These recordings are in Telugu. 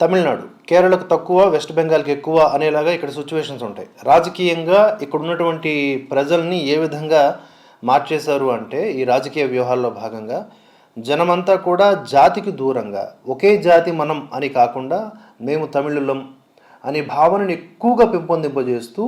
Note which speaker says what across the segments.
Speaker 1: తమిళనాడు, కేరళకు తక్కువ, వెస్ట్ బెంగాల్‌కి ఎక్కువ అనేలాగా ఇక్కడ సిట్యుయేషన్స్ ఉంటాయి. రాజకీయంగా ఇక్కడ ఉన్నటువంటి ప్రజల్ని ఏ విధంగా మార్చేశారు అంటే, ఈ రాజకీయ వ్యూహాల్లో భాగంగా జనమంతా కూడా జాతికి దూరంగా, ఒకే జాతి మనం అని కాకుండా, మేము తమిళులం అనే భావనని ఎక్కువగా పెంపొందింపజేస్తూ,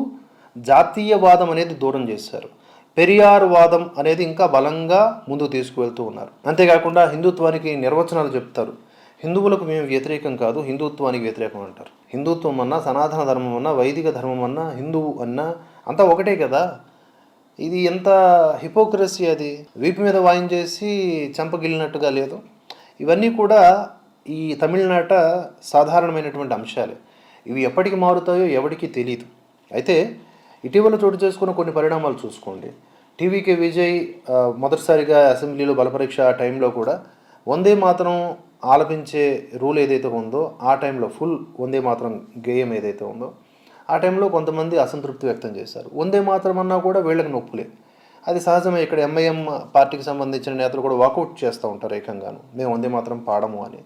Speaker 1: జాతీయవాదం అనేది దూరం చేశారు. పెరియార్ వాదం అనేది ఇంకా బలంగా ముందుకు తీసుకువెళ్తూ ఉన్నారు. అంతేకాకుండా హిందుత్వానికి నిర్వచనాలు చెప్తారు. హిందువులకు మేము వ్యతిరేకం కాదు, హిందుత్వానికి వ్యతిరేకం అంటారు. హిందుత్వం అన్నా, సనాతన ధర్మం అన్నా, వైదిక ధర్మం అన్నా, హిందువు అన్నా అంతా ఒకటే కదా. ఇది ఎంత హిపోక్రసీ అది. వీపు మీద వాయించేసి చెంపగిల్లినట్టుగా లేదు. ఇవన్నీ కూడా ఈ తమిళనాట సాధారణమైనటువంటి అంశాలే. ఇవి ఎప్పటికి మారుతాయో ఎవరికి తెలియదు. అయితే ఇటీవల చోటు చేసుకున్న కొన్ని పరిణామాలు చూసుకోండి. టీవీకే విజయ్ మొదటిసారిగా అసెంబ్లీలో బలపరీక్ష ఆ టైంలో కూడా వందే మాత్రం ఆలపించే రూల్ ఏదైతే ఉందో ఆ టైంలో ఫుల్ వందే మాత్రం గేయం ఏదైతే ఉందో ఆ టైంలో కొంతమంది అసంతృప్తి వ్యక్తం చేశారు. వందే మాత్రం అన్నా కూడా వీళ్ళకి నొప్పులే. అది సహజమే. ఇక్కడ ఎంఐఎం పార్టీకి సంబంధించిన నేతలు కూడా వాకౌట్ చేస్తూ ఉంటారు ఏకంగాను, మేము వందే మాత్రం పాడము అని.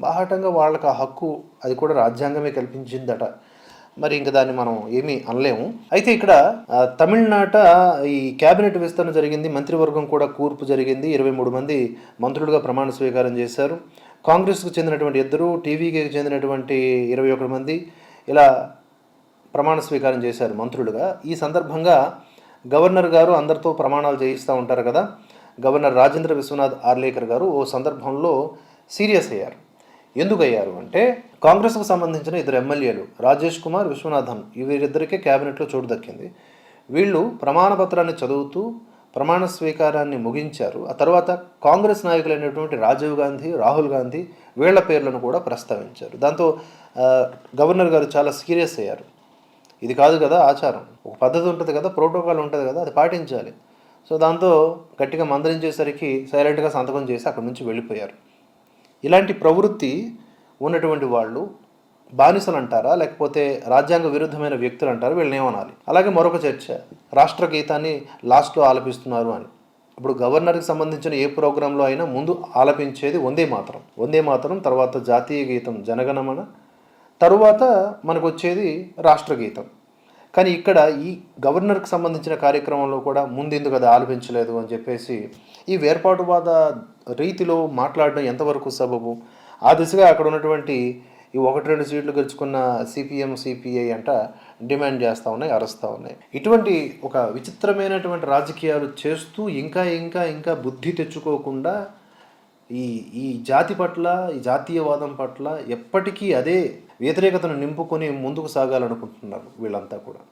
Speaker 1: బాహాటంగా వాళ్ళకి ఆ హక్కు, అది కూడా రాజ్యాంగమే కల్పించిందట. మరి ఇంకా దాన్ని మనం ఏమీ అనలేము. అయితే ఇక్కడ తమిళనాట ఈ క్యాబినెట్ విస్తరణ జరిగింది, మంత్రివర్గం కూడా కూర్పు జరిగింది. 23 మంది మంత్రులుగా ప్రమాణ స్వీకారం చేశారు. కాంగ్రెస్కు చెందినటువంటి 2, టీవీకి చెందినటువంటి 21 మంది ఇలా ప్రమాణ స్వీకారం చేశారు మంత్రులుగా. ఈ సందర్భంగా గవర్నర్ గారు అందరితో ప్రమాణాలు చేయిస్తూ ఉంటారు కదా. గవర్నర్ రాజేంద్ర విశ్వనాథ్ ఆర్లేకర్ గారు ఓ సందర్భంలో సీరియస్ అయ్యారు. ఎందుకు అయ్యారు అంటే, కాంగ్రెస్కు సంబంధించిన 2 ఎమ్మెల్యేలు రాజేష్ కుమార్, విశ్వనాథన్, వీరిద్దరికే క్యాబినెట్లో చోటు దక్కింది. వీళ్ళు ప్రమాణ పత్రాన్ని చదువుతూ ప్రమాణ స్వీకారాన్ని ముగించారు. ఆ తర్వాత కాంగ్రెస్ నాయకులైనటువంటి రాజీవ్ గాంధీ, రాహుల్ గాంధీ వీళ్ల పేర్లను కూడా ప్రస్తావించారు. దాంతో గవర్నర్ గారు చాలా సీరియస్ అయ్యారు. ఇది కాదు కదా ఆచారం, ఒక పద్ధతి ఉంటుంది కదా, ప్రోటోకాల్ ఉంటుంది కదా, అది పాటించాలి. సో దాంతో గట్టిగా మందలించేసరికి సైలెంట్గా సంతకం చేసి అక్కడి నుంచి వెళ్ళిపోయారు. ఇలాంటి ప్రవృత్తి ఉన్నటువంటి వాళ్ళు బానిసలు అంటారా, లేకపోతే రాజ్యాంగ విరుద్ధమైన వ్యక్తులు అంటారా, వీళ్ళని ఏమనాలి? అలాగే మరొక చర్చ, రాష్ట్ర గీతాన్ని లాస్ట్లో ఆలపిస్తున్నారు అని. ఇప్పుడు గవర్నర్కి సంబంధించిన ఏ ప్రోగ్రాంలో అయినా ముందు ఆలపించేది వందే మాతరం. వందే మాతరం తర్వాత జాతీయ గీతం జనగణమన, తరువాత మనకు వచ్చేది రాష్ట్రగీతం. కానీ ఇక్కడ ఈ గవర్నర్కి సంబంధించిన కార్యక్రమంలో కూడా ముందెందుకు అది ఆలపించలేదు అని చెప్పేసి ఈ వేర్పాటువాద రీతిలో మాట్లాడడం ఎంతవరకు సబబు? ఆ దిశగా అక్కడ ఉన్నటువంటి ఈ 1-2 సీట్లు గెలుచుకున్న సిపిఎం, సిపిఐ అంట డిమాండ్ చేస్తూ ఉన్నాయి, అరుస్తూ ఉన్నాయి. ఇటువంటి ఒక విచిత్రమైనటువంటి రాజకీయాలు చేస్తూ ఇంకా ఇంకా ఇంకా బుద్ధి తెచ్చుకోకుండా ఈ ఈ జాతి పట్ల, ఈ జాతీయవాదం పట్ల ఎప్పటికీ అదే వ్యతిరేకతను నింపుకొని ముందుకు సాగాలనుకుంటున్నారు వీళ్ళంతా కూడా.